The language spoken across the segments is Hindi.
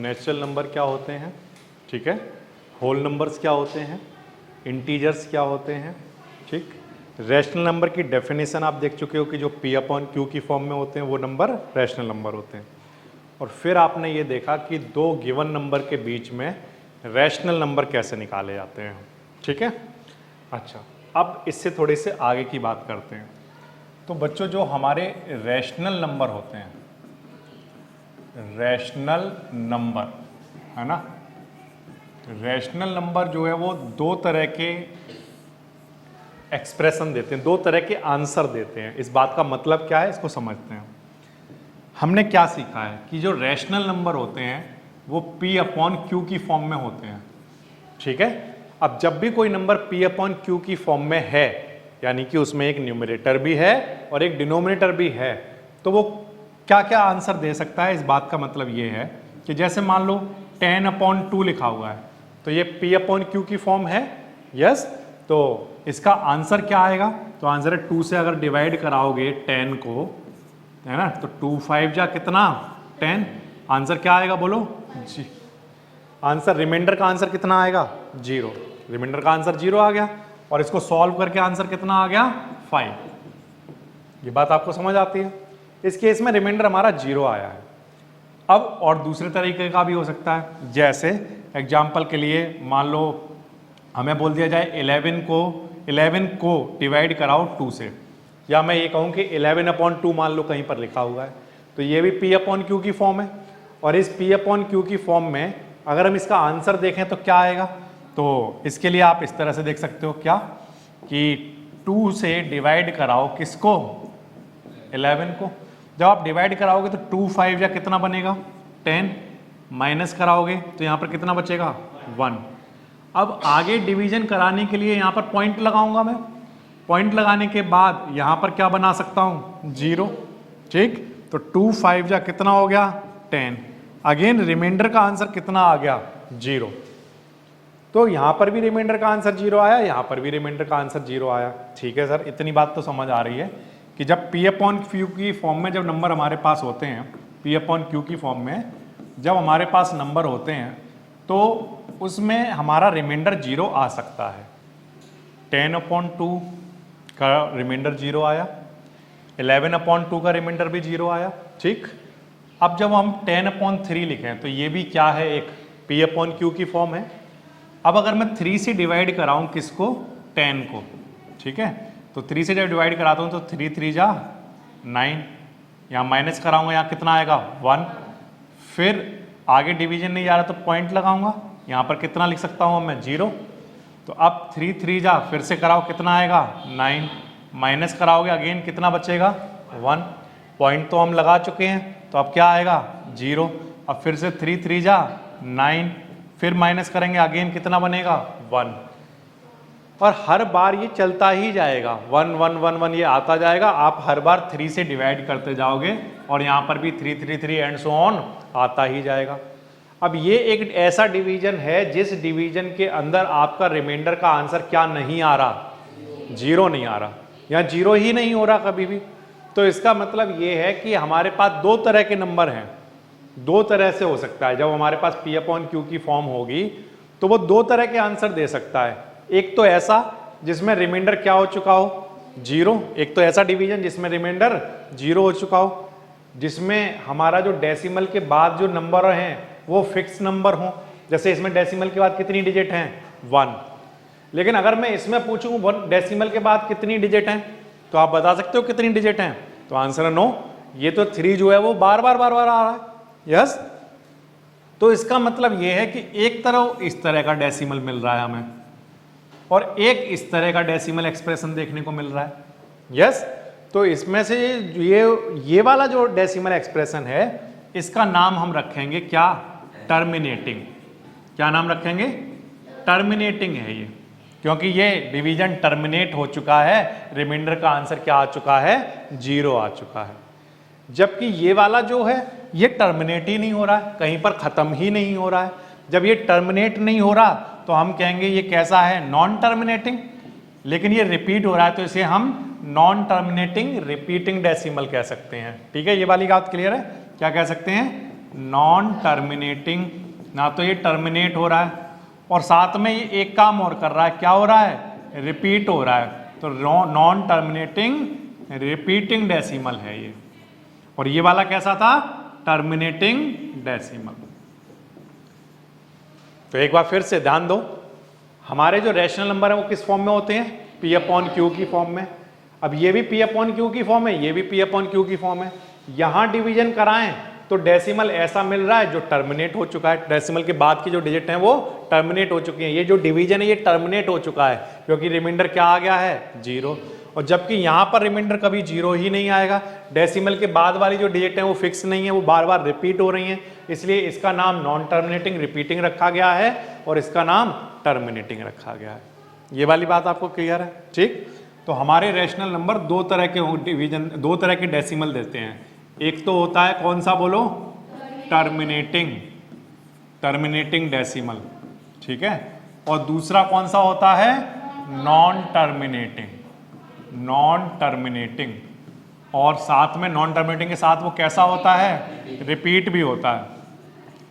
नेचुरल नंबर क्या होते हैं, ठीक है, होल नंबर्स क्या होते हैं, इंटीजर्स क्या होते हैं, ठीक। रैशनल नंबर की डेफिनेशन आप देख चुके हो कि जो P अपॉन Q की फॉर्म में होते हैं वो नंबर रैशनल नंबर होते हैं। और फिर आपने ये देखा कि दो गिवन नंबर के बीच में रैशनल नंबर कैसे निकाले जाते हैं, ठीक है। अच्छा, अब इससे थोड़ी से आगे की बात करते हैं। तो बच्चों जो हमारे रैशनल नंबर होते हैं, रैशनल नंबर है ना, रैशनल नंबर जो है वो दो तरह के एक्सप्रेशन देते हैं, दो तरह के आंसर देते हैं। इस बात का मतलब क्या है इसको समझते हैं। हमने क्या सीखा है कि जो रैशनल नंबर होते हैं वो P अपॉन Q की फॉर्म में होते हैं, ठीक है। अब जब भी कोई नंबर P अपॉन Q की फॉर्म में है, यानी कि उसमें एक न्यूमरेटर भी है और एक डिनोमिनेटर भी है, तो वो क्या क्या आंसर दे सकता है। इस बात का मतलब ये है कि जैसे मान लो 10 अपॉन 2 लिखा हुआ है, तो ये P अपॉन Q की फॉर्म है, यस। तो इसका आंसर क्या आएगा, तो आंसर है 2 से अगर डिवाइड कराओगे 10 को, है ना, तो 2 5 जा कितना 10, आंसर क्या आएगा बोलो जी। आंसर रिमाइंडर का आंसर कितना आएगा 0, रिमाइंडर का आंसर 0 आ गया। और इसको सॉल्व करके आंसर कितना आ गया 5। ये बात आपको समझ आती है। इस केस में रिमाइंडर हमारा 0 आया है। अब और दूसरे तरीके का भी हो सकता है, जैसे एग्जाम्पल के लिए मान लो हमें बोल दिया जाए 11 को डिवाइड कराओ 2 से, या मैं ये कहूँ कि 11 अपॉन 2 मान लो कहीं पर लिखा हुआ है, तो ये भी P अपॉन Q की फॉर्म है। और इस P अपॉन Q की फॉर्म में अगर हम इसका आंसर देखें तो क्या आएगा, तो इसके लिए आप इस तरह से देख सकते हो क्या कि 2 से डिवाइड कराओ किसको 11 को। जब आप डिवाइड कराओगे तो 2 5 या कितना बनेगा 10, माइनस कराओगे तो यहाँ पर कितना बचेगा 1। अब आगे डिवीजन कराने के लिए यहाँ पर पॉइंट लगाऊंगा मैं, पॉइंट लगाने के बाद यहाँ पर क्या बना सकता हूँ 0, ठीक। तो 2 5 या कितना हो गया 10, अगेन रिमाइंडर का आंसर कितना आ गया 0। तो यहाँ पर भी रिमाइंडर का आंसर 0 आया, यहाँ पर भी रिमाइंडर का आंसर 0 आया, ठीक है सर। इतनी बात तो समझ आ रही है कि जब P अपॉन Q की फॉर्म में जब नंबर हमारे पास होते हैं, P अपॉन Q की फॉर्म में जब हमारे पास नंबर होते हैं तो उसमें हमारा रिमाइंडर 0 आ सकता है। 10 अपॉन 2 का रिमाइंडर 0 आया, 11 अपॉन 2 का रिमाइंडर भी 0 आया, ठीक। अब जब हम 10 अपॉन 3 लिखें तो ये भी क्या है, एक P अपॉन Q की फॉर्म है। अब अगर मैं 3 से डिवाइड कराऊं किसको 10 को, ठीक है, तो 3 से जब डिवाइड कराता हूं तो 3 3 जा 9, यहाँ माइनस कराऊंगा यहाँ कितना आएगा 1। फिर आगे डिवीजन नहीं जा रहा तो पॉइंट लगाऊंगा, यहाँ पर कितना लिख सकता हूँ मैं 0। तो अब 3 3 जा फिर से कराओ कितना आएगा 9, माइनस कराओगे अगेन कितना बचेगा 1। पॉइंट तो हम लगा चुके हैं तो अब क्या आएगा 0। अब फिर से 3 3 जा 9, फिर माइनस करेंगे अगेन कितना बनेगा 1। और हर बार ये चलता ही जाएगा, 1 1 1 1 ये आता जाएगा। आप हर बार 3 से डिवाइड करते जाओगे और यहाँ पर भी 3 3 3 एंड सो ऑन आता ही जाएगा। अब ये एक ऐसा डिवीजन है जिस डिवीजन के अंदर आपका रिमाइंडर का आंसर क्या नहीं आ रहा 0 नहीं आ रहा, यहाँ 0 ही नहीं हो रहा कभी भी। तो इसका मतलब ये है कि हमारे पास दो तरह के नंबर हैं, दो तरह से हो सकता है। जब हमारे पास P अपॉन Q की फॉर्म होगी तो वो दो तरह के आंसर दे सकता है। एक तो ऐसा जिसमें रिमाइंडर क्या हो चुका हो 0, एक तो ऐसा डिवीजन जिसमें रिमाइंडर 0 हो चुका हो, जिसमें हमारा जो डेसिमल के बाद जो नंबर हैं वो फिक्स नंबर हो। जैसे इसमें डेसिमल के बाद कितनी डिजिट हैं 1, लेकिन अगर मैं इसमें पूछूं 1 डेसिमल के बाद कितनी डिजिट हैं तो आप बता सकते हो कितनी डिजिट हैं, तो आंसर है नो। ये तो 3 जो है वो बार बार आ रहा है, यस। तो इसका मतलब ये है कि एक तरफ इस तरह का डेसिमल मिल रहा है हमें और एक इस तरह का डेसिमल एक्सप्रेशन देखने को मिल रहा है, यस। तो इसमें से ये वाला जो डेसिमल एक्सप्रेशन है इसका नाम हम रखेंगे क्या, टर्मिनेटिंग। क्या नाम रखेंगे, टर्मिनेटिंग है ये, क्योंकि ये डिवीजन टर्मिनेट हो चुका है, रिमाइंडर का आंसर क्या आ चुका है 0 आ चुका है। जबकि ये वाला जो है ये टर्मिनेट ही नहीं हो रहा है, कहीं पर खत्म ही नहीं हो रहा है। जब ये टर्मिनेट नहीं हो रहा तो हम कहेंगे ये कैसा है, नॉन टर्मिनेटिंग। लेकिन ये रिपीट हो रहा है तो इसे हम नॉन टर्मिनेटिंग रिपीटिंग डेसिमल कह सकते हैं, ठीक है। ये वाली बात क्लियर है, क्या कह सकते हैं, नॉन टर्मिनेटिंग, ना तो ये टर्मिनेट हो रहा है और साथ में ये एक काम और कर रहा है, क्या हो रहा है, रिपीट हो रहा है। तो नॉन टर्मिनेटिंग रिपीटिंग डेसिमल है ये। और ये वाला कैसा था, टर्मिनेटिंग डेसिमल। तो एक बार फिर से ध्यान दो, हमारे जो रैशनल नंबर है वो किस फॉर्म में होते हैं, P अपॉन Q की फॉर्म में। अब ये भी P अपॉन Q की फॉर्म है, ये भी P अपॉन Q की फॉर्म है। यहां डिवीजन कराएं तो डेसिमल ऐसा मिल रहा है जो टर्मिनेट हो चुका है, डेसिमल के बाद की जो डिजिट हैं वो टर्मिनेट हो चुकी हैं। ये जो डिवीजन है ये टर्मिनेट हो चुका है क्योंकि रिमाइंडर क्या आ गया है, 0। और जबकि यहां पर रिमाइंडर कभी 0 ही नहीं आएगा, डेसिमल के बाद वाली जो डिजिट है वो फिक्स नहीं है, वो बार बार रिपीट हो रही हैं, इसलिए इसका नाम नॉन टर्मिनेटिंग रिपीटिंग रखा गया है और इसका नाम टर्मिनेटिंग रखा गया है। ये वाली बात आपको क्लियर है, ठीक। तो हमारे रैशनल नंबर दो तरह के डिवीजन, दो तरह के डेसिमल देते हैं। एक तो होता है कौन सा बोलो, टर्मिनेटिंग डेसिमल, ठीक है। और दूसरा कौन सा होता है, नॉन टर्मिनेटिंग। और साथ में नॉन टर्मिनेटिंग के साथ वो कैसा होता है, रिपीट भी होता है,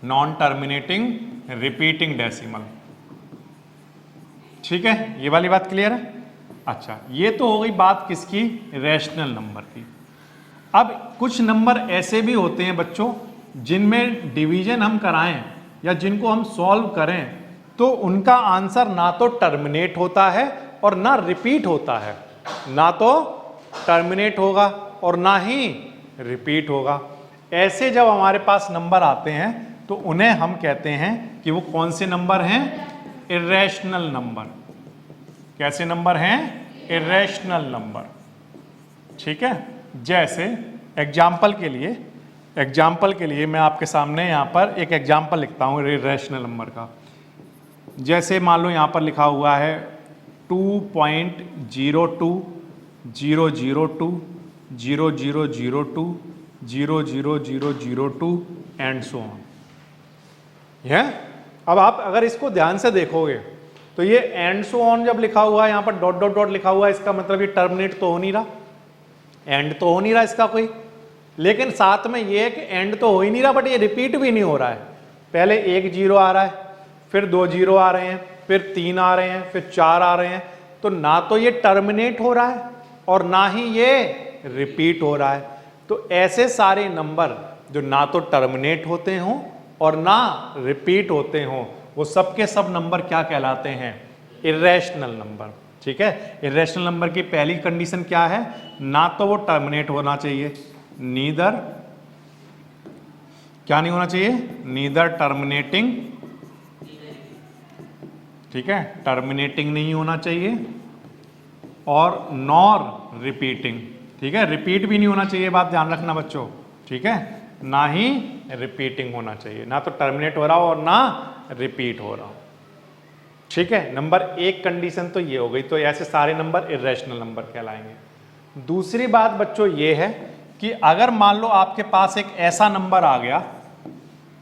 नॉन टर्मिनेटिंग रिपीटिंग डेसिमल, ठीक है। ये वाली बात क्लियर है। अच्छा, ये तो हो गई बात किसकी, रैशनल नंबर की। अब कुछ नंबर ऐसे भी होते हैं बच्चों जिनमें डिवीजन हम कराएं या जिनको हम सॉल्व करें तो उनका आंसर ना तो टर्मिनेट होता है और ना रिपीट होता है, ना तो टर्मिनेट होगा और ना ही रिपीट होगा। ऐसे जब हमारे पास नंबर आते हैं तो उन्हें हम कहते हैं कि वो कौन से नंबर हैं, इर्रेशनल नंबर। कैसे नंबर हैं, इर्रेशनल नंबर, ठीक है। जैसे एग्जाम्पल के लिए मैं आपके सामने यहाँ पर एक एग्जाम्पल लिखता हूँ इर्रेशनल नंबर का। जैसे मान लो यहाँ पर लिखा हुआ है 2.0200200002 00002 एंड सो ऑन। यह अब आप अगर इसको ध्यान से देखोगे तो ये एंड सो ऑन जब लिखा हुआ है, यहाँ पर डॉट डॉट डॉट लिखा हुआ है, इसका मतलब ये टर्मिनेट तो हो नहीं रहा, एंड तो हो नहीं रहा इसका कोई। लेकिन साथ में ये है कि एंड तो हो ही नहीं रहा बट ये रिपीट भी नहीं हो रहा है। पहले 1 0 आ रहा है, फिर 2 0 आ रहे हैं, फिर 3 आ रहे हैं, फिर 4 आ रहे हैं। तो ना तो ये टर्मिनेट हो रहा है और ना ही ये रिपीट हो रहा है। तो ऐसे सारे नंबर जो ना तो टर्मिनेट होते हों और ना रिपीट होते हों, वो सब के सब नंबर क्या कहलाते हैं, इर्रेशनल नंबर, ठीक है। इर्रेशनल नंबर की पहली कंडीशन क्या है, ना तो वो टर्मिनेट होना चाहिए, नीदर क्या नहीं होना चाहिए, नीदर टर्मिनेटिंग, ठीक है, टर्मिनेटिंग नहीं होना चाहिए, और नॉर रिपीटिंग, ठीक है, रिपीट भी नहीं होना चाहिए, बात ध्यान रखना बच्चों, ठीक है, ना ही रिपीटिंग होना चाहिए, ना तो टर्मिनेट हो रहा हो और ना रिपीट हो रहा हो, ठीक है। नंबर 1 कंडीशन तो ये हो गई। तो ऐसे सारे नंबर इर्रेशनल नंबर कहलाएंगे। दूसरी बात बच्चों ये है कि अगर मान लो आपके पास एक ऐसा नंबर आ गया,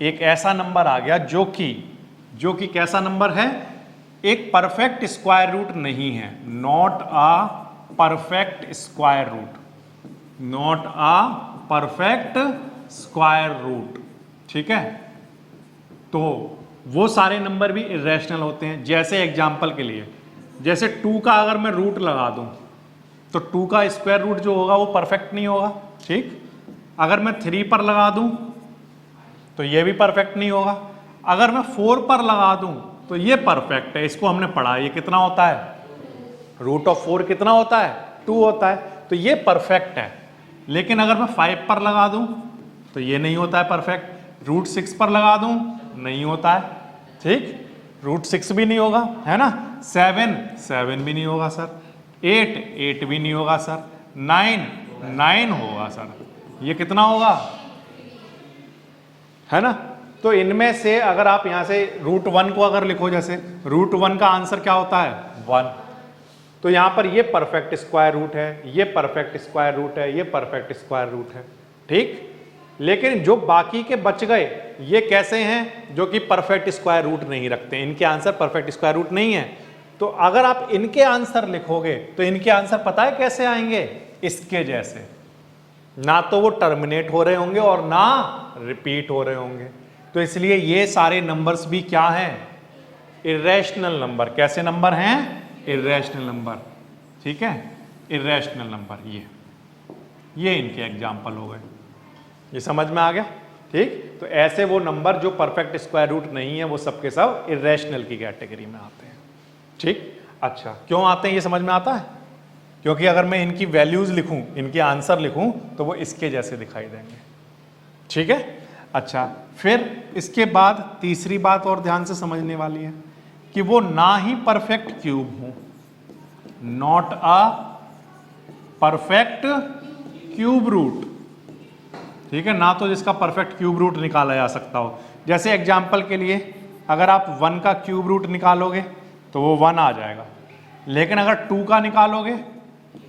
जो कि कैसा नंबर है, एक परफेक्ट स्क्वायर रूट नहीं है, not a perfect square root, ठीक है। तो वो सारे नंबर भी इर्रेशनल होते हैं। जैसे एग्जाम्पल के लिए, जैसे 2 का अगर मैं रूट लगा दूं तो 2 का स्क्वायर रूट जो होगा वो परफेक्ट नहीं होगा, ठीक। अगर मैं 3 पर लगा दूं तो ये भी परफेक्ट नहीं होगा। अगर मैं 4 पर लगा दूं तो ये परफेक्ट है, इसको हमने पढ़ा, ये कितना होता है, रूट ऑफ 4 कितना होता है, 2 होता है, तो ये परफेक्ट है। लेकिन अगर मैं 5 पर लगा दूं तो ये नहीं होता है परफेक्ट, रूट 6 पर लगा दूं नहीं होता है, ठीक, रूट 6 भी नहीं होगा, है ना, 7 भी नहीं होगा सर, 8 भी नहीं होगा सर, 9 होगा सर, ये कितना होगा, है ना। तो इनमें से अगर आप यहां से रूट 1 को अगर लिखो, जैसे रूट 1 का आंसर क्या होता है, 1, तो यहां पर ये परफेक्ट स्क्वायर रूट है, ये परफेक्ट स्क्वायर रूट है, ये परफेक्ट स्क्वायर रूट है, ठीक। लेकिन जो बाकी के बच गए ये कैसे हैं, जो कि परफेक्ट स्क्वायर रूट नहीं रखते, इनके आंसर परफेक्ट स्क्वायर रूट नहीं है। तो अगर आप इनके आंसर लिखोगे तो इनके आंसर पता है कैसे आएंगे, इसके जैसे, ना तो वो टर्मिनेट हो रहे होंगे और ना रिपीट हो रहे होंगे। तो इसलिए ये सारे नंबर्स भी क्या हैं, इर्रेशनल नंबर। कैसे नंबर हैं, इर्रेशनल नंबर, ठीक है, इर्रेशनल नंबर। ये इनके एग्जाम्पल हो गए, ये समझ में आ गया, ठीक। तो ऐसे वो नंबर जो परफेक्ट स्क्वायर रूट नहीं है वो सबके सब इर्रेशनल की कैटेगरी में आते हैं, ठीक। अच्छा, क्यों आते हैं ये समझ में आता है, क्योंकि अगर मैं इनकी वैल्यूज लिखूं, इनके आंसर लिखूं, तो वो इसके जैसे दिखाई देंगे, ठीक है। अच्छा, फिर इसके बाद तीसरी बात और ध्यान से समझने वाली है कि वो ना ही परफेक्ट क्यूब हो, not a perfect cube root, ठीक है, ना तो जिसका परफेक्ट क्यूब रूट निकाला जा सकता हो। जैसे एग्जाम्पल के लिए अगर आप 1 का क्यूब रूट निकालोगे तो वो 1 आ जाएगा, लेकिन अगर 2 का निकालोगे,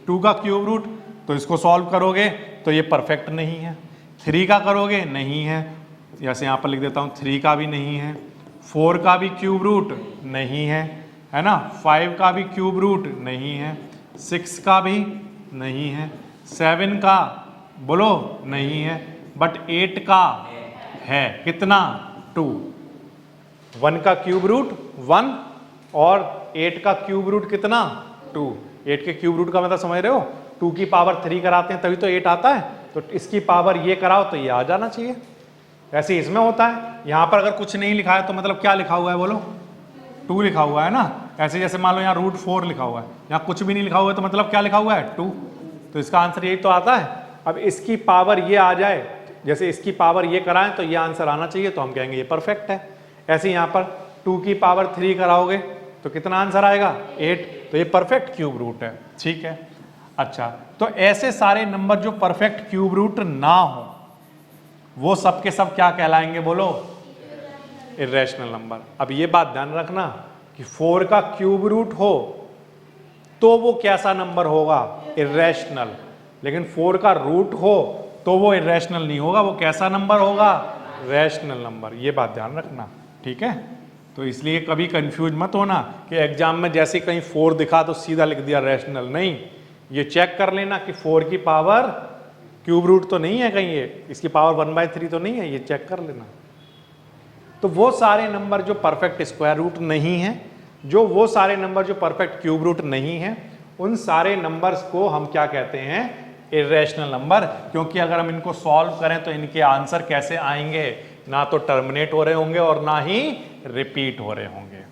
2 का क्यूब रूट, तो इसको सॉल्व करोगे तो ये परफेक्ट नहीं है। 3 का करोगे, नहीं है, जैसे यहाँ पर लिख देता हूँ 3 का भी नहीं है, 4 का भी क्यूब रूट नहीं है ना, 5 का भी क्यूब रूट नहीं है, 6 का भी नहीं है, 7 का बोलो नहीं है, बट 8 का है, कितना, 2। 1 का क्यूब रूट 1 और 8 का क्यूब रूट कितना, 2। 8 के क्यूब रूट का मतलब समझ रहे हो, 2 की पावर 3 कराते हैं तभी तो 8 आता है, तो इसकी पावर ये कराओ तो ये आ जाना चाहिए। ऐसे इसमें होता है, यहाँ पर अगर कुछ नहीं लिखा है तो मतलब क्या लिखा हुआ है बोलो, 2 लिखा हुआ है ना। ऐसे जैसे मान लो यहाँ √4 लिखा हुआ है, यहाँ कुछ भी नहीं लिखा हुआ है तो मतलब क्या लिखा हुआ है, 2, तो इसका आंसर यही तो आता है। अब इसकी पावर ये आ जाए, जैसे इसकी पावर ये कराएं तो ये आंसर आना चाहिए, तो हम कहेंगे ये परफेक्ट है। ऐसे यहाँ पर 2 की पावर 3 कराओगे तो कितना आंसर आएगा, 8, तो ये परफेक्ट क्यूब रूट है, ठीक है। अच्छा, तो ऐसे सारे नंबर जो परफेक्ट क्यूब रूट ना हो वो सब के सब क्या कहलाएंगे बोलो, इर्रेशनल नंबर। अब ये बात ध्यान रखना कि 4 का क्यूब रूट हो तो वो कैसा नंबर होगा, इर्रेशनल, लेकिन 4 का रूट हो तो वो इर्रेशनल नहीं होगा, वो कैसा नंबर होगा, रैशनल नंबर। ये बात ध्यान रखना, ठीक है। तो इसलिए कभी कंफ्यूज मत होना कि एग्जाम में जैसे कहीं 4 दिखा तो सीधा लिख दिया रैशनल, नहीं, ये चेक कर लेना कि 4 की पावर क्यूब रूट तो नहीं है कहीं, ये इसकी पावर 1/3 तो नहीं है, ये चेक कर लेना। तो वो सारे नंबर जो परफेक्ट स्क्वायर रूट नहीं है, जो वो सारे नंबर जो परफेक्ट क्यूब रूट नहीं है, उन सारे नंबर्स को हम क्या कहते हैं, इर्रेशनल नंबर। क्योंकि अगर हम इनको सॉल्व करें तो इनके आंसर कैसे आएंगे, ना तो टर्मिनेट हो रहे होंगे और ना ही रिपीट हो रहे होंगे।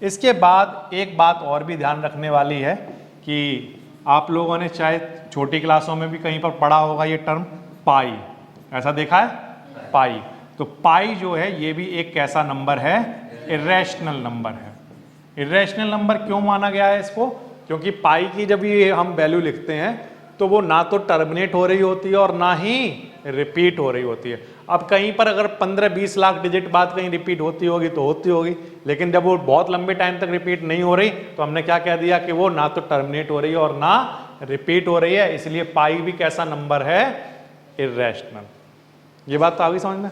इसके बाद एक बात और भी ध्यान रखने वाली है कि आप लोगों ने चाहे छोटी क्लासों में भी कहीं पर पढ़ा होगा ये टर्म पाई, ऐसा देखा है, पाई। तो पाई जो है ये भी एक कैसा नंबर है, इर्रेशनल नंबर है। इर्रेशनल नंबर क्यों माना गया है इसको, क्योंकि पाई की जब ये हम वैल्यू लिखते हैं तो वो ना तो टर्मिनेट हो रही होती है और ना ही रिपीट हो रही होती है। अब कहीं पर अगर 15-20 लाख डिजिट बाद कहीं रिपीट होती होगी तो होती होगी, लेकिन जब वो बहुत लंबे टाइम तक रिपीट नहीं हो रही तो हमने क्या कह दिया कि वो ना तो टर्मिनेट हो रही है और ना रिपीट हो रही है, इसलिए पाई भी कैसा नंबर है, इर्रेशनल। ये बात तो आ गई समझ में।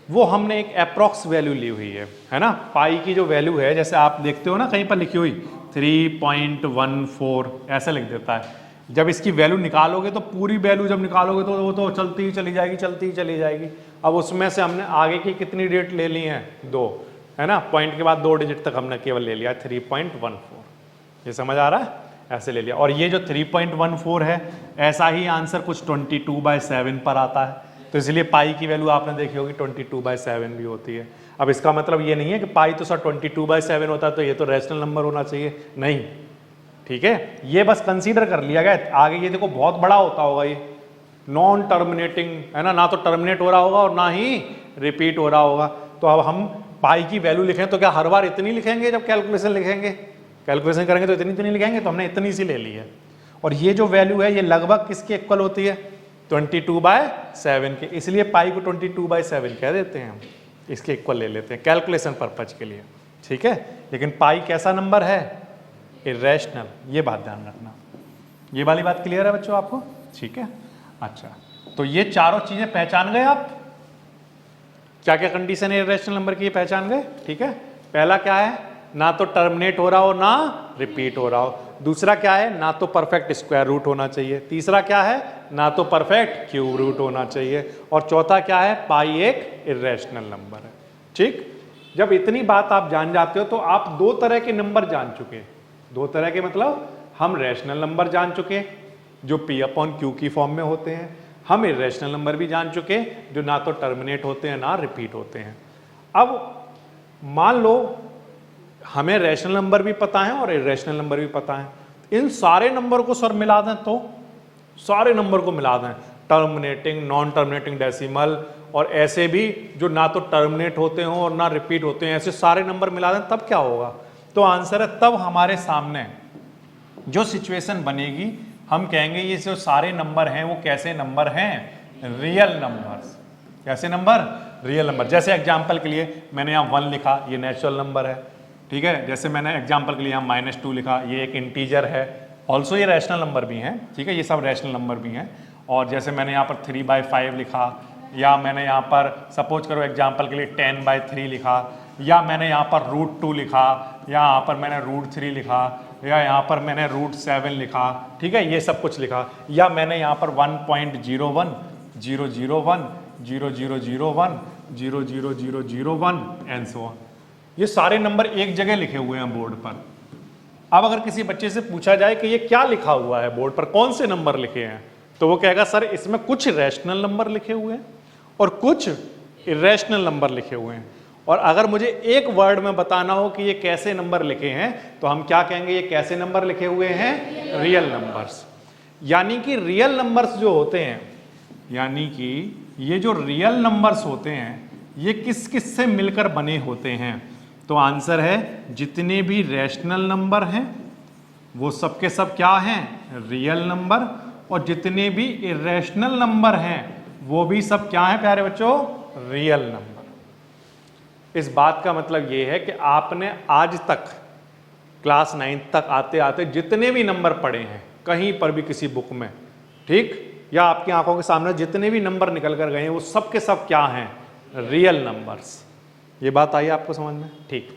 वो हमने एक अप्रॉक्स वैल्यू ली हुई है ना, पाई की जो वैल्यू है, जैसे आप देखते हो ना कहीं पर लिखी हुई 3.14 ऐसे लिख देता है। जब इसकी वैल्यू निकालोगे तो पूरी वैल्यू जब निकालोगे तो वो तो चलती ही चली जाएगी, चलती ही चली जाएगी। अब उसमें से हमने आगे की कितनी डिजिट ले ली हैं, 2, है ना, पॉइंट के बाद 2 डिजिट तक हमने केवल ले लिया 3.14। ये समझ आ रहा है, ऐसे ले लिया। और ये जो 3.14 है, ऐसा ही आंसर कुछ 22/7 पर आता है, तो इसलिए पाई की वैल्यू आपने देखी होगी 22/7 भी होती है। अब इसका मतलब ये नहीं है कि पाई तो सर 22/7 होता है तो ये तो रैशनल नंबर होना चाहिए, नहीं, ठीक है। ये बस कंसीडर कर लिया गया। आगे ये देखो बहुत बड़ा होता होगा, ये नॉन टर्मिनेटिंग है ना तो टर्मिनेट हो रहा होगा और ना ही रिपीट हो रहा होगा। तो अब हम पाई की वैल्यू लिखें तो क्या हर बार इतनी लिखेंगे, जब कैलकुलेशन लिखेंगे, कैलकुलेशन करेंगे तो इतनी नहीं लिखेंगे, तो हमने इतनी सी ले ली है। और ये जो वैल्यू है ये लगभग किसके इक्वल होती है, 22/7 के, इसलिए पाई को 22/7 कह देते हैं हम, इसके इक्वल ले लेते हैं कैलकुलेशन पर्पज के लिए, ठीक है। लेकिन पाई कैसा नंबर है, इर्रेशनल। ये बात ध्यान रखना। ये वाली बात क्लियर है बच्चों आपको, ठीक है। अच्छा, तो ये चारों चीजें पहचान गए आप, क्या क्या कंडीशन है इर्रेशनल नंबर की, ये पहचान गए, ठीक है। पहला क्या है ना तो टर्मिनेट हो रहा हो ना रिपीट हो रहा हो। दूसरा क्या है, ना तो परफेक्ट स्क्वायर रूट होना चाहिए। तीसरा क्या है, ना तो परफेक्ट क्यूब रूट होना चाहिए। और चौथा क्या है, पाई एक इर्रेशनल नंबर है। ठीक, जब इतनी बात आप जान जाते हो तो आप दो तरह के नंबर जान चुके। दो तरह के मतलब हम रैशनल नंबर जान चुके जो पी अपॉन क्यू की फॉर्म में होते हैं, हम इर्रेशनल नंबर भी जान चुके जो ना तो टर्मिनेट होते हैं ना रिपीट होते हैं। अब मान लो हमें रैशनल नंबर भी पता है और इर्रेशनल नंबर भी पता है, इन सारे नंबर को सर मिला दें तो सारे नंबर को मिला दें, टर्मिनेटिंग, नॉन टर्मिनेटिंग डेसिमल और ऐसे भी जो ना तो टर्मिनेट होते हो और ना रिपीट होते हैं, ऐसे सारे नंबर मिला दें तब क्या होगा। तो आंसर है, तब हमारे सामने जो सिचुएशन बनेगी हम कहेंगे ये जो सारे नंबर हैं वो कैसे नंबर हैं, रियल नंबर्स। कैसे नंबर, रियल नंबर। जैसे एग्जांपल के लिए मैंने यहाँ 1 लिखा, ये नेचुरल नंबर है, ठीक है। जैसे मैंने एग्जांपल के लिए यहाँ -2 लिखा, ये एक इंटीजर है, ऑल्सो ये रैशनल नंबर भी हैं, ठीक है, ये सब रैशनल नंबर भी हैं। और जैसे मैंने यहाँ पर 3/5 लिखा, या मैंने यहाँ पर सपोज करो एग्जांपल के लिए 10/3 लिखा, या मैंने यहाँ पर √2 लिखा, या यहाँ पर मैंने √3 लिखा, या यहाँ पर मैंने √7 लिखा, ठीक है, ये सब कुछ लिखा। या मैंने यहाँ पर 1.01 001 0001 00001 एंड सो ऑन, ये सारे नंबर एक जगह लिखे हुए हैं बोर्ड पर। अब अगर किसी बच्चे से पूछा जाए कि ये क्या लिखा हुआ है बोर्ड पर, कौन से नंबर लिखे हैं, तो वो कहेगा सर इसमें कुछ रैशनल नंबर लिखे हुए हैं और कुछ इर्रेशनल नंबर लिखे हुए हैं। और अगर मुझे एक वर्ड में बताना हो कि ये कैसे नंबर लिखे हैं तो हम क्या कहेंगे, ये कैसे नंबर लिखे हुए हैं, रियल नंबर्स। यानी कि रियल नंबर्स जो होते हैं, यानी कि ये जो रियल नंबर्स होते हैं ये किस किस से मिलकर बने होते हैं। तो आंसर है, जितने भी रैशनल नंबर हैं वो सब के सब क्या हैं, रियल नंबर, और जितने भी इर्रेशनल नंबर हैं वो भी सब क्या हैं प्यारे बच्चों, रियल नंबर। इस बात का मतलब ये है कि आपने आज तक क्लास 9 तक आते आते जितने भी नंबर पढ़े हैं कहीं पर भी किसी बुक में, ठीक, या आपकी आंखों के सामने जितने भी नंबर निकल कर गए हैं वो सब के सब क्या हैं, रियल नंबर्स। ये बात आई आपको समझ में, ठीक।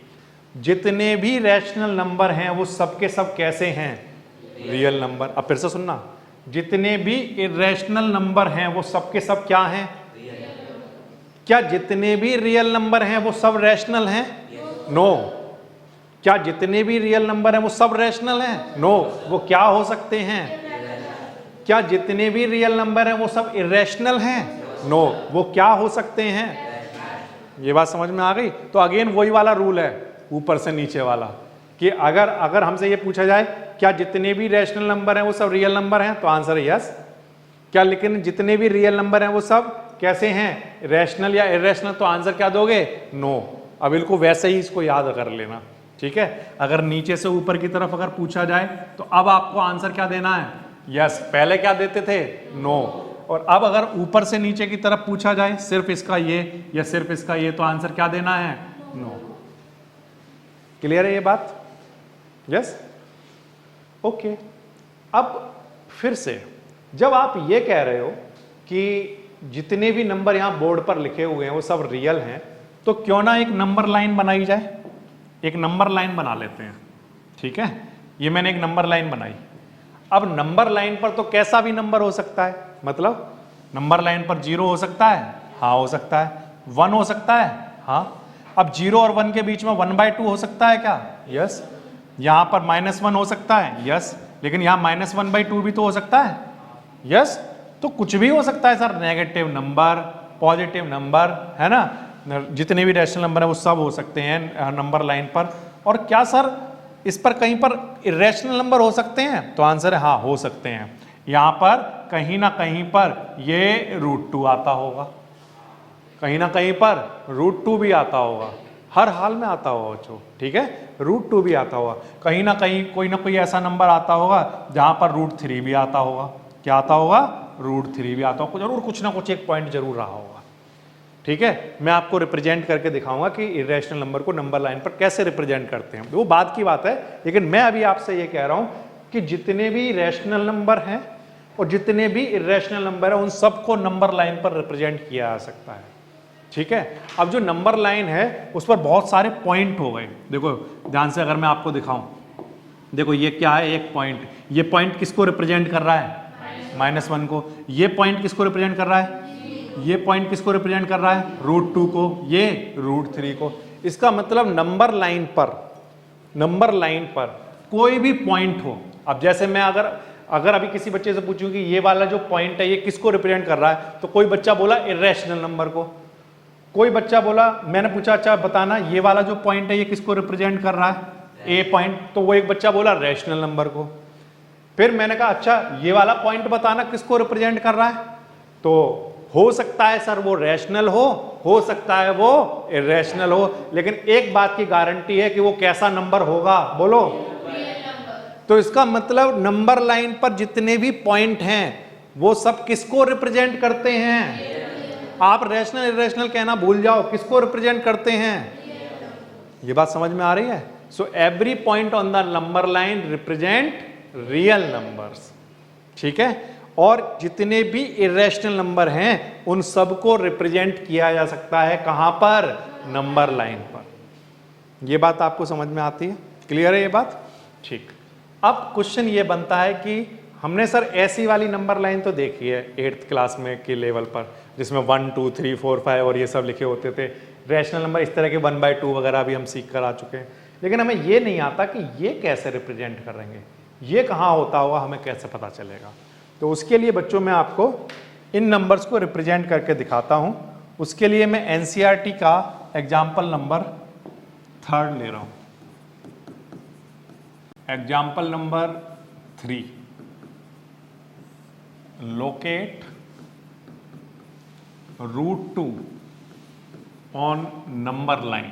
जितने भी रैशनल नंबर हैं वो सब के सब कैसे हैं, रियल नंबर। अब फिर से सुनना, जितने भी इर्रेशनल नंबर हैं वो सब के सब क्या हैं, क्या जितने भी रियल नंबर हैं वो सब रैशनल हैं, नो। क्या जितने भी रियल नंबर हैं वो सब रैशनल हैं, नो। वो क्या हो सकते हैं, क्या जितने भी रियल नंबर हैं वो सब इर्रेशनल हैं, नो। वो क्या हो सकते हैं। ये बात समझ में आ गई। तो अगेन वही वाला रूल है ऊपर से नीचे वाला कि अगर हमसे ये पूछा जाए क्या जितने भी रैशनल नंबर हैं वो सब रियल नंबर हैं, तो आंसर है यस। क्या लेकिन जितने भी रियल नंबर हैं वो सब कैसे हैं, रैशनल या इर्रेशनल, तो आंसर क्या दोगे, नो। अब बिल्कुल वैसे ही इसको याद कर लेना, ठीक है। अगर नीचे से ऊपर की तरफ अगर पूछा जाए तो अब आपको आंसर क्या देना है, यस। पहले क्या देते थे, नो। और अब अगर ऊपर से नीचे की तरफ पूछा जाए सिर्फ इसका ये या सिर्फ इसका ये, तो आंसर क्या देना है, नो। क्लियर है ये बात, यस, ओके। अब फिर से जब आप ये कह रहे हो कि जितने भी नंबर यहां बोर्ड पर लिखे हुए हैं वो सब रियल हैं, तो क्यों ना एक नंबर लाइन बनाई जाए। एक नंबर लाइन बना लेते हैं, ठीक है। ये मैंने एक नंबर लाइन बनाई। अब नंबर लाइन पर तो कैसा भी नंबर हो सकता है, मतलब नंबर लाइन पर 0 हो सकता है, हाँ हो सकता है, 1 हो सकता है, हाँ। अब 0 और 1 के बीच में 1/2 हो सकता है क्या, यस। यहां पर -1 हो सकता है, यस। लेकिन यहां -1/2 भी तो हो सकता है, यस। तो कुछ भी हो सकता है sir, negative number, positive number, है ना। जितने भी रैशनल नंबर है वो सब हो सकते हैं नंबर लाइन पर। और क्या सर इस पर कहीं पर इर्रेशनल नंबर हो सकते हैं, तो आंसर है हाँ हो सकते हैं। यहां पर कहीं ना कहीं पर ये √2 आता होगा, कहीं ना कहीं पर √2 भी आता होगा, हर हाल में आता होगा बच्चों, ठीक है। √2 भी आता होगा, कहीं ना कहीं कोई ना कोई ऐसा नंबर आता होगा जहां पर √3 भी आता होगा। क्या आता होगा, √3 भी आता होगा, जरूर कुछ ना कुछ एक पॉइंट जरूर रहा होगा, ठीक है। मैं आपको रिप्रेजेंट करके दिखाऊंगा कि इर्रेशनल नंबर को नंबर लाइन पर कैसे रिप्रेजेंट करते हैं, वो बात की बात है। लेकिन मैं अभी आपसे ये कह रहा हूं कि जितने भी रैशनल नंबर हैं और जितने भी इर्रेशनल नंबर है उन सबको नंबर लाइन पर रिप्रेजेंट किया जा सकता है, ठीक है। अब जो नंबर लाइन है उस पर बहुत सारे पॉइंट हो गए। देखो ध्यान से अगर मैं आपको दिखाऊं, देखो ये क्या है, एक पॉइंट, ये पॉइंट किसको रिप्रेजेंट कर रहा है, -1 को। ये पॉइंट किसको रिप्रेजेंट कर रहा है, ये पॉइंट किसको रिप्रेजेंट कर रहा है, √2 को, ये √3 को। इसका मतलब नंबर लाइन पर कोई भी पॉइंट हो, अब जैसे मैं अगर अभी किसी बच्चे से पूछूं कि ये वाला जो पॉइंट है ये किसको रिप्रेजेंट कर रहा है, तो कोई बच्चा बोला इरेशनल नंबर को, कोई बच्चा बोला, मैंने पूछा अच्छा बताना ये वाला जो पॉइंट है ये किसको रिप्रेजेंट कर रहा है, ए पॉइंट, तो वो एक बच्चा बोला रैशनल नंबर को। फिर मैंने कहा अच्छा ये वाला पॉइंट बताना किसको रिप्रेजेंट कर रहा है, तो हो सकता है सर वो रैशनल हो सकता है वो इरेशनल हो, लेकिन एक बात की गारंटी है कि वो कैसा नंबर होगा, बोलो। तो इसका मतलब नंबर लाइन पर जितने भी पॉइंट हैं वो सब किसको रिप्रेजेंट करते हैं, आप रैशनल इरेशनल कहना भूल जाओ, किसको रिप्रेजेंट करते हैं, ये बात समझ में आ रही है। So every point on the number line represent real numbers, ठीक है। और जितने भी इरेशनल नंबर हैं उन सबको रिप्रेजेंट किया जा सकता है कहां पर, नंबर लाइन पर। यह बात आपको समझ में आती है, क्लियर है ये बात, ठीक। अब क्वेश्चन ये बनता है कि हमने सर ऐसी वाली नंबर लाइन तो देखी है 8th क्लास में के लेवल पर, जिसमें 1 2 3 4 5 और ये सब लिखे होते थे, रैशनल नंबर इस तरह के 1/2 वगैरह भी हम सीख कर आ चुके हैं, लेकिन हमें ये नहीं आता कि ये कैसे रिप्रेजेंट करेंगे, ये कहाँ होता होगा, हमें कैसे पता चलेगा। तो उसके लिए बच्चों मैं आपको इन नंबर्स को रिप्रेजेंट करके दिखाता हूँ। उसके लिए मैं एनसीईआरटी का एग्जाम्पल नंबर 3 ले रहा हूँ, example number 3, locate √2 on number line,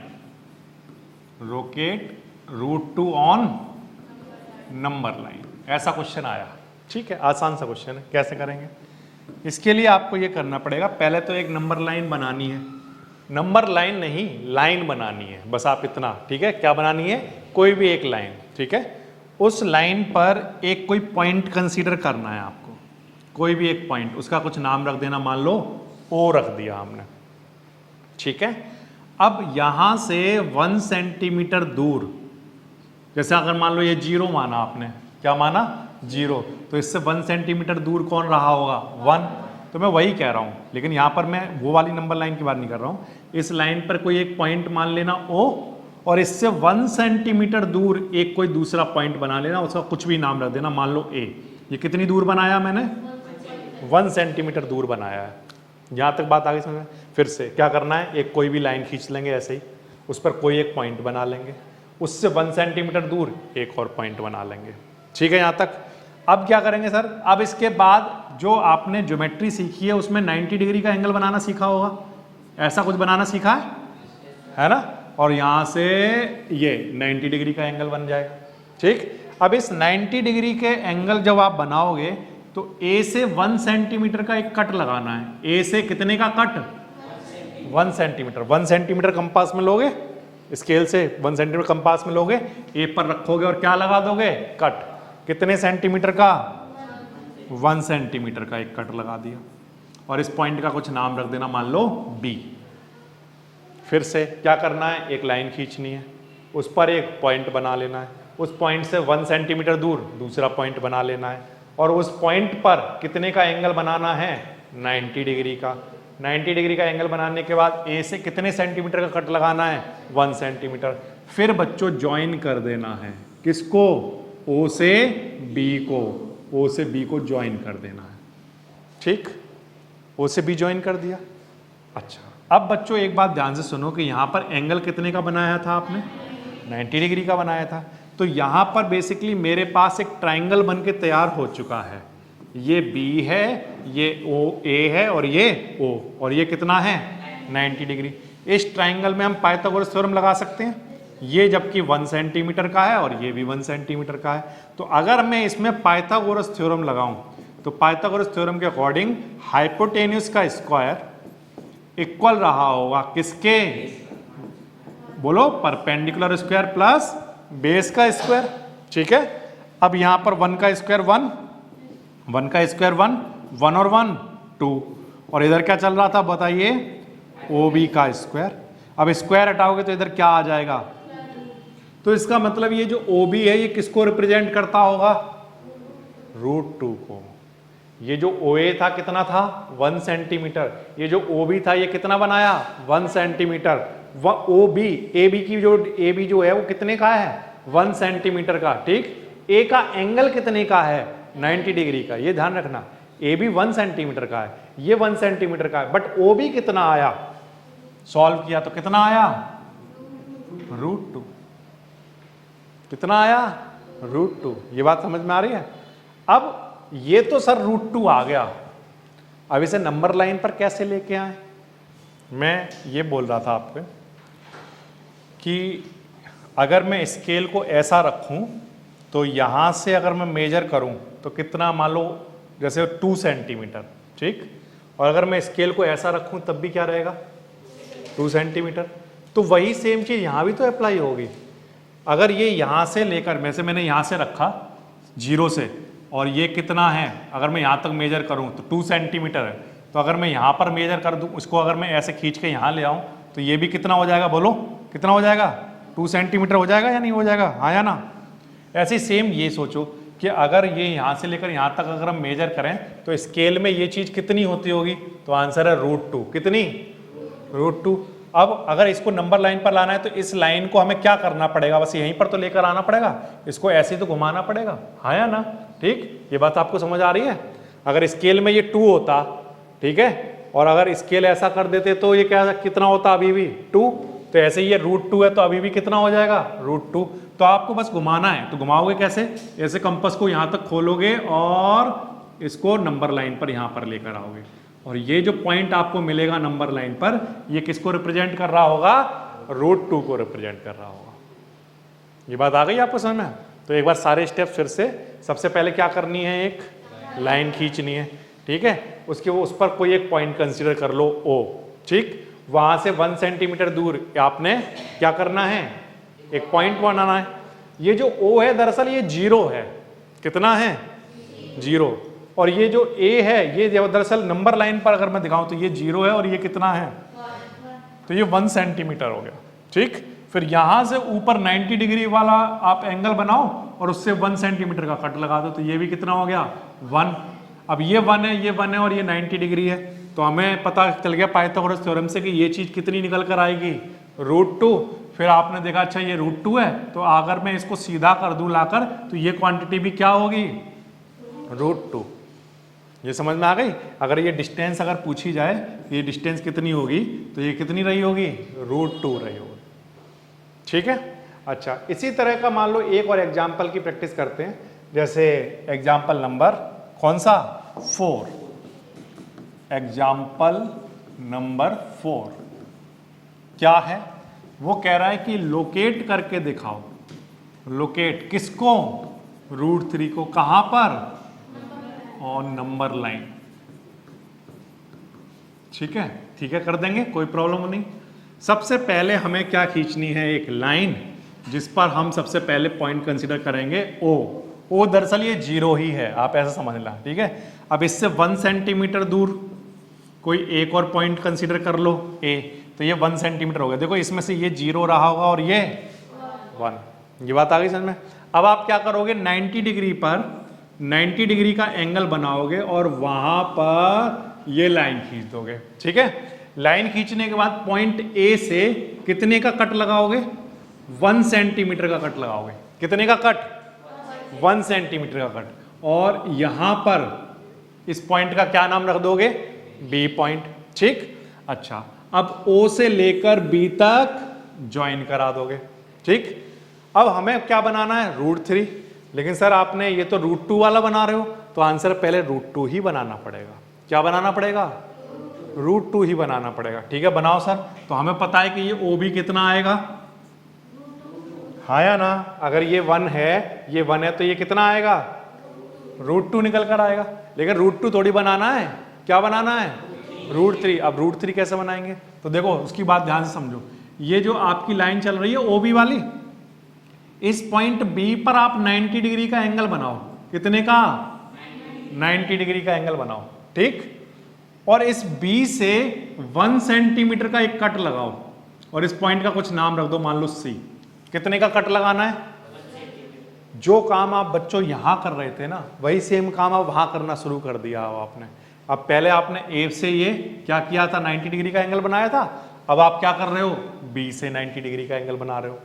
locate √2 on number line, ऐसा क्वेश्चन आया, ठीक है। आसान सा क्वेश्चन है, कैसे करेंगे। इसके लिए आपको ये करना पड़ेगा, पहले तो एक नंबर लाइन बनानी है, नंबर लाइन नहीं लाइन बनानी है, बस आप इतना, ठीक है। क्या बनानी है, कोई भी एक लाइन, ठीक है। उस लाइन पर एक कोई पॉइंट कंसीडर करना है आपको, कोई भी एक पॉइंट, उसका कुछ नाम रख देना, मान लो ओ रख दिया हमने, ठीक है। अब यहां से 1 सेंटीमीटर दूर, जैसे अगर मान लो ये 0 माना आपने, क्या माना, 0, तो इससे 1 सेंटीमीटर दूर कौन रहा होगा, 1, तो मैं वही कह रहा हूं, लेकिन यहां पर मैं वो वाली नंबर लाइन की बात नहीं कर रहा हूं। इस लाइन पर कोई एक पॉइंट मान लेना O, और इससे 1 सेंटीमीटर दूर एक कोई दूसरा पॉइंट बना लेना, उसका कुछ भी नाम रख देना, मान लो A। ये कितनी दूर बनाया मैंने, 1 सेंटीमीटर दूर बनाया है। यहां तक बात आगे समझ में। फिर से क्या करना है, एक कोई भी लाइन खींच लेंगे ऐसे ही, उस पर कोई एक पॉइंट बना लेंगे, उससे 1 सेंटीमीटर दूर एक और पॉइंट बना लेंगे, ठीक है यहां तक। अब क्या करेंगे सर, अब इसके बाद जो आपने ज्योमेट्री सीखी है उसमें 90 डिग्री का एंगल बनाना सीखा होगा, ऐसा कुछ बनाना सीखा है ना, और यहां से ये 90 डिग्री का एंगल बन जाएगा, ठीक। अब इस 90 डिग्री के एंगल जब आप बनाओगे तो A से 1 सेंटीमीटर का एक कट लगाना है। A से कितने का कट, 1 सेंटीमीटर। 1 सेंटीमीटर कंपास में लोगे, स्केल से 1 सेंटीमीटर कंपास में लोगे, A पर रखोगे और क्या लगा दोगे, कट। कितने सेंटीमीटर का, 1 सेंटीमीटर का एक कट लगा दिया, और इस पॉइंट का कुछ नाम रख देना, मान लो B। फिर से क्या करना है, एक लाइन खींचनी है, उस पर एक पॉइंट बना लेना है, उस पॉइंट से 1 सेंटीमीटर दूर दूसरा पॉइंट बना लेना है, और उस पॉइंट पर कितने का एंगल बनाना है, 90 डिग्री का। 90 डिग्री का एंगल बनाने के बाद A से कितने सेंटीमीटर का कट लगाना है, 1 सेंटीमीटर। फिर बच्चों ज्वाइन कर देना है, किसको, O से B को, O से B को ज्वाइन कर देना है, ठीक। O से B ज्वाइन कर दिया। अच्छा, अब बच्चों एक बात ध्यान से सुनो कि यहां पर एंगल कितने का बनाया था आपने, 90 डिग्री का बनाया था। तो यहां पर बेसिकली मेरे पास एक ट्राइंगल बन के तैयार हो चुका है, ये B है, ये A है, और ये O, और ये कितना है, 90 डिग्री। इस ट्राइंगल में हम पाइथागोरस थ्योरम लगा सकते हैं, ये जबकि 1 सेंटीमीटर का है और ये भी 1 सेंटीमीटर का है। तो अगर मैं इसमें पाइथागोरस थ्योरम लगाऊं तो पाइथागोरस थ्योरम के अकॉर्डिंग हाइपोटेन्यूज का स्क्वायर इक्वल रहा होगा किसके, बोलो, परपेंडिकुलर स्क्वायर प्लस बेस का स्क्वायर, ठीक है। अब यहां पर 1 का स्क्वायर 1, 1 का स्क्वायर 1, 1 और 1 2, और इधर क्या चल रहा था बताइए, ओ बी का स्क्वायर। अब स्क्वायर हटाओगे तो इधर क्या आ जाएगा, तो इसका मतलब ये जो ओ बी है ये किसको रिप्रेजेंट करता होगा, √2 को। ये जो ओ ए था कितना था 1 सेंटीमीटर, ये जो ओ बी था ये कितना बनाया 1 centimetre. O B A B की जो ए बी जो है वो कितने का है 1 सेंटीमीटर का, ठीक। ए का एंगल कितने का है 90 डिग्री का, ये ध्यान रखना। ए बी 1 सेंटीमीटर का है, ये 1 सेंटीमीटर का है, बट ओ बी कितना आया, सॉल्व किया तो कितना आया √2। कितना आया √2। ये बात समझ में आ रही है। अब ये तो सर √2 आ गया, अब इसे नंबर लाइन पर कैसे लेके आए। मैं ये बोल रहा था आपको कि अगर मैं स्केल को ऐसा रखूं तो यहां से अगर मैं मेजर करूं तो कितना, मान लो जैसे 2 सेंटीमीटर, ठीक। और अगर मैं स्केल को ऐसा रखूं तब भी क्या रहेगा 2 सेंटीमीटर। तो वही सेम चीज यहां भी तो अप्लाई होगी। अगर ये यहां से लेकर मैंने यहां से रखा 0 से, और ये कितना है, अगर मैं यहाँ तक मेजर करूँ तो 2 सेंटीमीटर है, तो अगर मैं यहाँ पर मेजर कर दूँ उसको, अगर मैं ऐसे खींच के यहाँ ले आऊँ तो ये भी कितना हो जाएगा, बोलो कितना हो जाएगा 2 सेंटीमीटर हो जाएगा या नहीं हो जाएगा, हाँ या ना। ऐसे सेम ये सोचो कि अगर ये यहाँ से लेकर यहाँ तक अगर हम मेजर करें तो स्केल में ये चीज़ कितनी होती होगी, तो आंसर है √2। कितनी √2। अब अगर इसको नंबर लाइन पर लाना है तो इस लाइन को हमें क्या करना पड़ेगा, बस यहीं पर तो लेकर आना पड़ेगा, इसको ऐसे तो घुमाना पड़ेगा, हाँ या ना, ठीक। ये बात आपको समझ आ रही है। अगर स्केल में ये 2 होता, ठीक है, और अगर स्केल ऐसा कर देते तो ये क्या कितना होता, अभी भी 2। तो ऐसे ही ये √2 है तो अभी भी कितना हो जाएगा √2। तो आपको बस घुमाना है, तो घुमाओगे कैसे, ऐसे कंपास को यहाँ तक खोलोगे और इसको नंबर लाइन पर यहाँ पर लेकर आओगे, और ये जो पॉइंट आपको मिलेगा नंबर लाइन पर ये किसको रिप्रेजेंट कर रहा होगा, √2 को रिप्रेजेंट कर रहा होगा। ये बात आ गई आपको समझ में। तो एक बार सारे स्टेप फिर से, सबसे पहले क्या करनी है, एक लाइन खींचनी है, ठीक है। उसके वो उस पर कोई एक पॉइंट कंसीडर कर लो O, ठीक। वहां से 1 सेंटीमीटर दूर आपने क्या करना है, एक पॉइंट बनाना है। ये जो O है दरअसल ये 0 है, कितना है 0, और ये जो A है ये दरअसल नंबर लाइन पर अगर मैं दिखाऊं तो ये 0 है और ये कितना है, तो ये 1 सेंटीमीटर हो गया, ठीक। फिर यहां से ऊपर 90 डिग्री वाला आप एंगल बनाओ और उससे 1 सेंटीमीटर का कट लगा दो, तो ये भी कितना हो गया 1। अब ये 1 है, ये 1 है और ये 90 डिग्री है, तो हमें पता चल गया पाइथागोरस थ्योरम से कि ये चीज कितनी निकल कर आएगी √2। फिर आपने देखा अच्छा ये √2 है, तो अगर मैं इसको सीधा कर दूं लाकर तो ये क्वांटिटी भी क्या होगी √2। ये समझ में आ गई। अगर ये डिस्टेंस अगर पूछी जाए ये डिस्टेंस कितनी होगी तो ये कितनी रही होगी √2 रही होगी, ठीक है। अच्छा, इसी तरह का मान लो एक और एग्जाम्पल की प्रैक्टिस करते हैं, जैसे एग्जाम्पल नंबर कौन सा 4, एग्जाम्पल नंबर 4 क्या है, वो कह रहा है कि लोकेट करके दिखाओ। लोकेट किसको, √3 को, कहां पर, और नंबर लाइन, ठीक है। ठीक है, कर देंगे, कोई प्रॉब्लम नहीं। सबसे पहले हमें क्या खींचनी है, एक लाइन जिस पर हम सबसे पहले पॉइंट कंसीडर करेंगे O दरअसल ये 0 ही है, आप ऐसा समझना, ठीक है। अब इससे 1 सेंटीमीटर दूर कोई एक और पॉइंट कंसीडर कर लो A, तो ये 1 सेंटीमीटर हो गया। देखो इसमें से ये 0 रहा होगा और ये 1, ये बात आ गई समझ में। अब आप क्या करोगे, 90 डिग्री पर 90 डिग्री का एंगल बनाओगे और वहां पर ये लाइन खींच दोगे, ठीक है। लाइन खींचने के बाद पॉइंट A से कितने का कट लगाओगे, 1 सेंटीमीटर का कट लगाओगे। कितने का कट, 1 सेंटीमीटर का कट, और यहां पर इस पॉइंट का क्या नाम रख दोगे, B पॉइंट, ठीक। अच्छा, अब O से लेकर B तक ज्वाइन करा दोगे, ठीक। अब हमें क्या बनाना है, √3, लेकिन सर आपने ये तो √2 वाला बना रहे हो, तो आंसर पहले √2 ही बनाना पड़ेगा। क्या बनाना पड़ेगा, √2 ही बनाना पड़ेगा, ठीक है। बनाओ सर। तो हमें पता है कि ये OB कितना आएगा, हाँ या ना। अगर ये 1 है, ये 1 है, तो ये कितना आएगा √2 निकल कर आएगा। लेकिन √2 थोड़ी बनाना है, क्या बनाना है √3। अब √3 कैसे बनाएंगे, तो देखो उसकी बात ध्यान से समझो। ये जो आपकी लाइन चल रही है OB वाली, इस पॉइंट B पर आप 90 डिग्री का एंगल बनाओ। कितने का, 90 डिग्री का एंगल बनाओ, ठीक। और इस बी से 1 सेंटीमीटर का एक कट लगाओ और इस पॉइंट का कुछ नाम रख दो, मान लो सी। कितने का कट लगाना है? जो काम आप बच्चों यहां कर रहे थे ना, वही सेम काम आप वहां करना शुरू कर दिया हो आपने। अब पहले आपने ए से ये क्या किया था, 90 डिग्री का एंगल बनाया था। अब आप क्या कर रहे हो, बी से 90 डिग्री का एंगल बना रहे हो।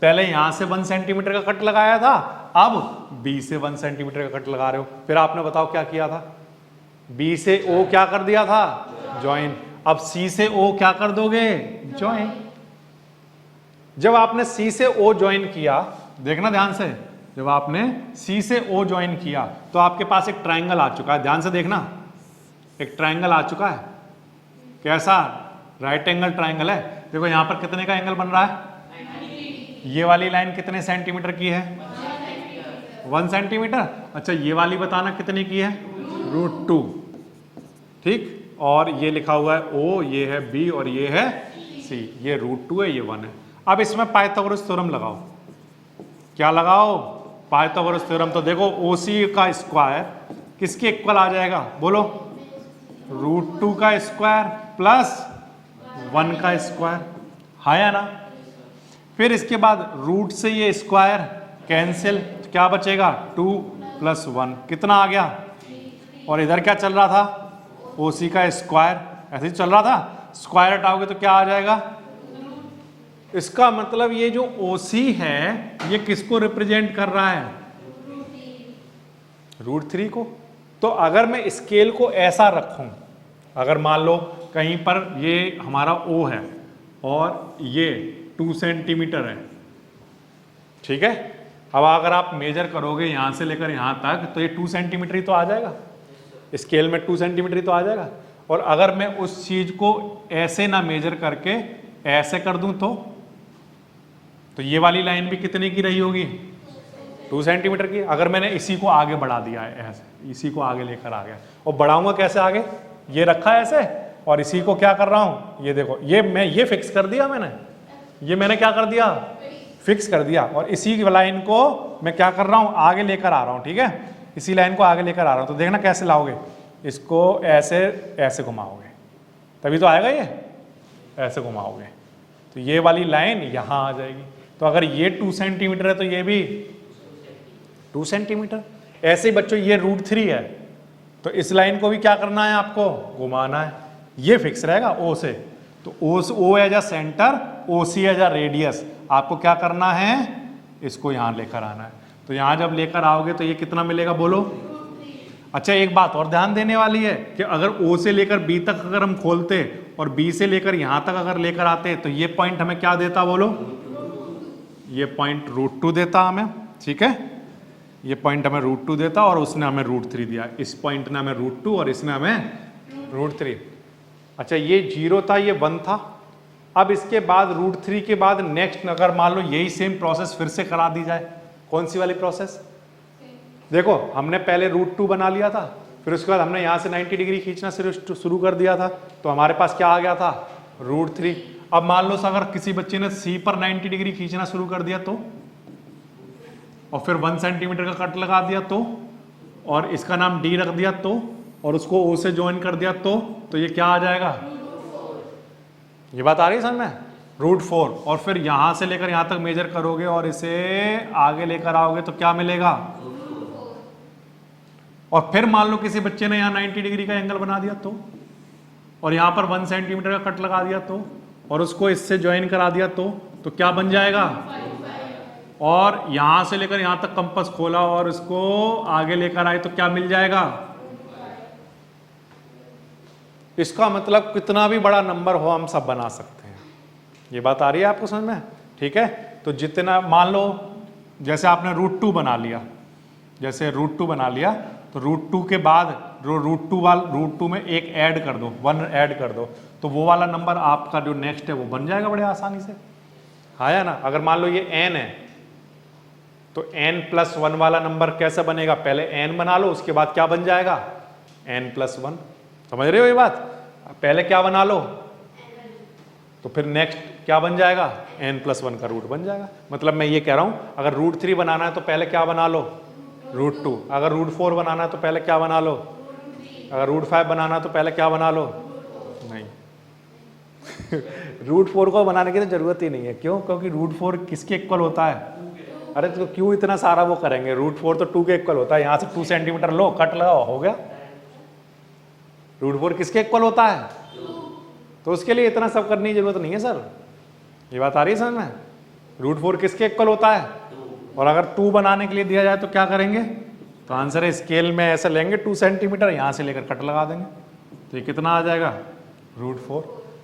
पहले यहां से 1 सेंटीमीटर का कट लगाया था, अब बी से 1 सेंटीमीटर का कट लगा रहे हो। फिर आपने बताओ क्या किया था, बी से ओ क्या कर दिया था, ज्वाइन। अब सी से ओ क्या कर दोगे, ज्वाइन। जब आपने सी से ओ ज्वाइन किया, देखना ध्यान से, जब आपने सी से ओ ज्वाइन किया तो आपके पास एक ट्रायंगल आ चुका है। ध्यान से देखना, एक ट्रायंगल आ चुका है। कैसा? राइट एंगल ट्रायंगल है। देखो यहां पर कितने का एंगल बन रहा है, ये वाली लाइन कितने सेंटीमीटर की है, 1 सेंटीमीटर। अच्छा ये वाली बताना कितने की है, √2, ठीक। और ये लिखा हुआ है ओ, ये है बी और ये है सी, ये √2 है, ये 1 है। अब इसमें पाइथागोरस थ्योरम लगाओ। क्या लगाओ, पाइथागोरस थ्योरम। तो देखो OC का स्क्वायर किसके इक्वल आ जाएगा, बोलो, √2 का स्क्वायर प्लस 1 का स्क्वायर, है या ना। फिर इसके बाद रूट से ये स्क्वायर कैंसिल, तो क्या बचेगा, 2 + 1, कितना आ गया। और इधर क्या चल रहा था, OC का स्क्वायर, ऐसे ही चल रहा था। स्क्वायर हटाओगे तो क्या आ जाएगा। इसका मतलब ये जो OC है ये किसको रिप्रेजेंट कर रहा है, √3 को। तो अगर मैं स्केल को ऐसा रखूं, अगर मान लो कहीं पर ये हमारा O है और ये 2 सेंटीमीटर है, ठीक है। अब अगर आप मेजर करोगे यहां से लेकर यहां तक तो ये 2 सेंटीमीटर ही तो आ जाएगा, स्केल में 2 सेंटीमीटर ही तो आ जाएगा। और अगर मैं उस चीज को ऐसे ना मेजर करके ऐसे कर दूं तो ये वाली लाइन भी कितने की रही होगी, 2 सेंटीमीटर की। अगर मैंने इसी को आगे बढ़ा दिया है ऐसे, इसी को आगे लेकर आ गया, और बढ़ाऊंगा कैसे आगे, ये रखा है ऐसे, और इसी को क्या कर रहा हूं, ये देखो, ये फिक्स कर दिया मैंने क्या कर दिया, फिक्स कर दिया। और इसी लाइन को मैं क्या कर रहा हूं, आगे लेकर आ रहा हूं, ठीक है। इसी लाइन को आगे लेकर आ रहा हूं। तो देखना कैसे लाओगे, इसको ऐसे ऐसे घुमाओगे तभी तो आएगा, ये ऐसे घुमाओगे तो ये वाली लाइन यहां आ जाएगी। तो अगर ये 2 सेंटीमीटर है तो ये भी 2 सेंटीमीटर। ऐसे ही बच्चों ये √3 है, तो इस लाइन को भी क्या करना है, आपको घुमाना है। ये फिक्स रहेगा O से, तो O as a centre, OC as a radius. आपको क्या करना है, इसको यहां लेकर आना है। तो यहां जब लेकर आओगे तो ये कितना मिलेगा, बोलो। अच्छा एक बात और ध्यान देने वाली है कि अगर O से लेकर B तक अगर हम खोलते और B से लेकर यहां तक अगर लेकर आते तो ये पॉइंट हमें क्या देता, बोलो, ये पॉइंट √2 देता हमें, ठीक है। ये पॉइंट हमें √2 देता और उसने हमें √3 दिया। इस पॉइंट ने हमें √2 और इसने हमें √3। अच्छा ये 0 था, ये 1 था। अब इसके बाद √3 के बाद नेक्स्ट अगर मान लो यही सेम प्रोसेस फिर से करा दी जाए, कौन सी वाली प्रोसेस, देखो हमने पहले √2 बना लिया था, फिर उसके बाद हमने यहां से 90 डिग्री खींचना शुरू कर दिया था, तो हमारे पास क्या आ गया था, √3। अब मान लो अगर किसी बच्चे ने C पर 90 डिग्री खींचना शुरू कर दिया तो, और फिर 1 सेंटीमीटर का कट लगा दिया तो, और इसका नाम D रख दिया तो, और उसको O से ज्वाइन कर दिया तो ये क्या आ जाएगा, ये बात आ रही है समझ में, √4। और फिर यहां से लेकर यहां तक मेजर करोगे और इसे आगे लेकर आओगे तो क्या मिलेगा। और फिर मान लो किसी बच्चे ने यहां 90 डिग्री का एंगल बना दिया तो, और यहां पर 1 सेंटीमीटर का कट लगा दिया तो, और उसको इससे ज्वाइन करा दिया तो क्या बन जाएगा। और यहां से लेकर यहां तक कंपास खोला और इसको आगे लेकर आए तो क्या मिल जाएगा। इसका मतलब कितना भी बड़ा नंबर हो हम सब बना सकते हैं। ये बात आ रही है आपको समझ में, ठीक है। तो जितना मान लो जैसे आपने √2 बना लिया, जैसे √2 बना लिया तो √2 के बाद √2 में एक ऐड कर दो, 1 ऐड कर दो, तो वो वाला नंबर आपका जो नेक्स्ट है वो बन जाएगा बड़े आसानी से, हाँ या ना। अगर मान लो ये n है तो n+1 वाला नंबर कैसे बनेगा, पहले n बना लो, उसके बाद क्या बन जाएगा, n+1। समझ रहे हो ये बात, पहले क्या बना लो तो फिर नेक्स्ट क्या बन जाएगा, n+1 का रूट बन जाएगा। मतलब मैं ये कह रहा हूं अगर √3 बनाना है तो पहले क्या बना लो, √2। अगर √4 बनाना है तो पहले क्या बना लो, अगर रूट 5 बनाना तो पहले क्या बना लो, नहीं रूट 4 को बनाने की तो जरूरत ही नहीं है। क्यों? क्योंकि रूट 4 किसके इक्वल होता है? अरे तो क्यों इतना सारा वो करेंगे? रूट 4 तो 2 के इक्वल होता है। यहाँ से 2 सेंटीमीटर लो, कट लगाओ, हो गया। रूट 4 किसके इक्वल होता है? तो उसके लिए इतना सब करने की जरूरत नहीं है सर। ये बात आ रही है समझ में? रूट 4 किसके इक्वल होता है? और अगर 2 बनाने के लिए दिया जाए तो क्या करेंगे? तो आंसर है स्केल में ऐसे लेंगे 2 सेंटीमीटर, यहाँ से लेकर कट लगा देंगे। तो ये कितना आ जाएगा? रूट 4,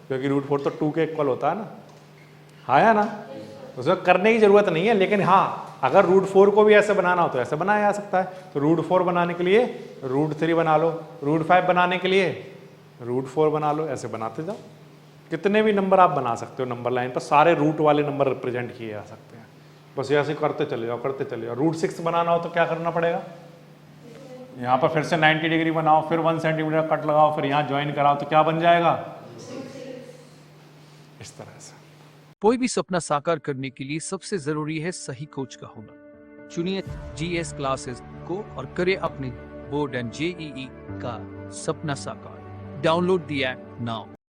क्योंकि रूट 4 तो 2 के इक्वल होता है ना। आया ना? उसमें करने की जरूरत नहीं है। लेकिन हाँ, अगर रूट 4 को भी ऐसे बनाना हो तो ऐसे बनाया जा सकता है। तो रूट 4 बनाने के लिए रूट 3 बना लो, रूट 5 बनाने के लिए रूट 4 बना लो, ऐसे बनाते जाओ। कितने भी नंबर आप बना सकते हो नंबर लाइन पर, सारे रूट वाले नंबर रिप्रेजेंट किए जा सकते हैं। बस ऐसे करते चले जाओ, करते चले जाओ। रूट 6 बनाना हो तो क्या करना पड़ेगा? यहाँ पर फिर से 90 डिग्री बनाओ, फिर 1 सेंटीमीटर कट लगाओ, फिर यहाँ ज्वाइन कराओ, तो क्या बन जाएगा? इस तरह से। कोई भी सपना साकार करने के लिए सबसे जरूरी है सही कोच का होना। चुनिए GS क्लासेस को और करें अपने बोर्ड एंड JEE का सपना साकार। Download the app now.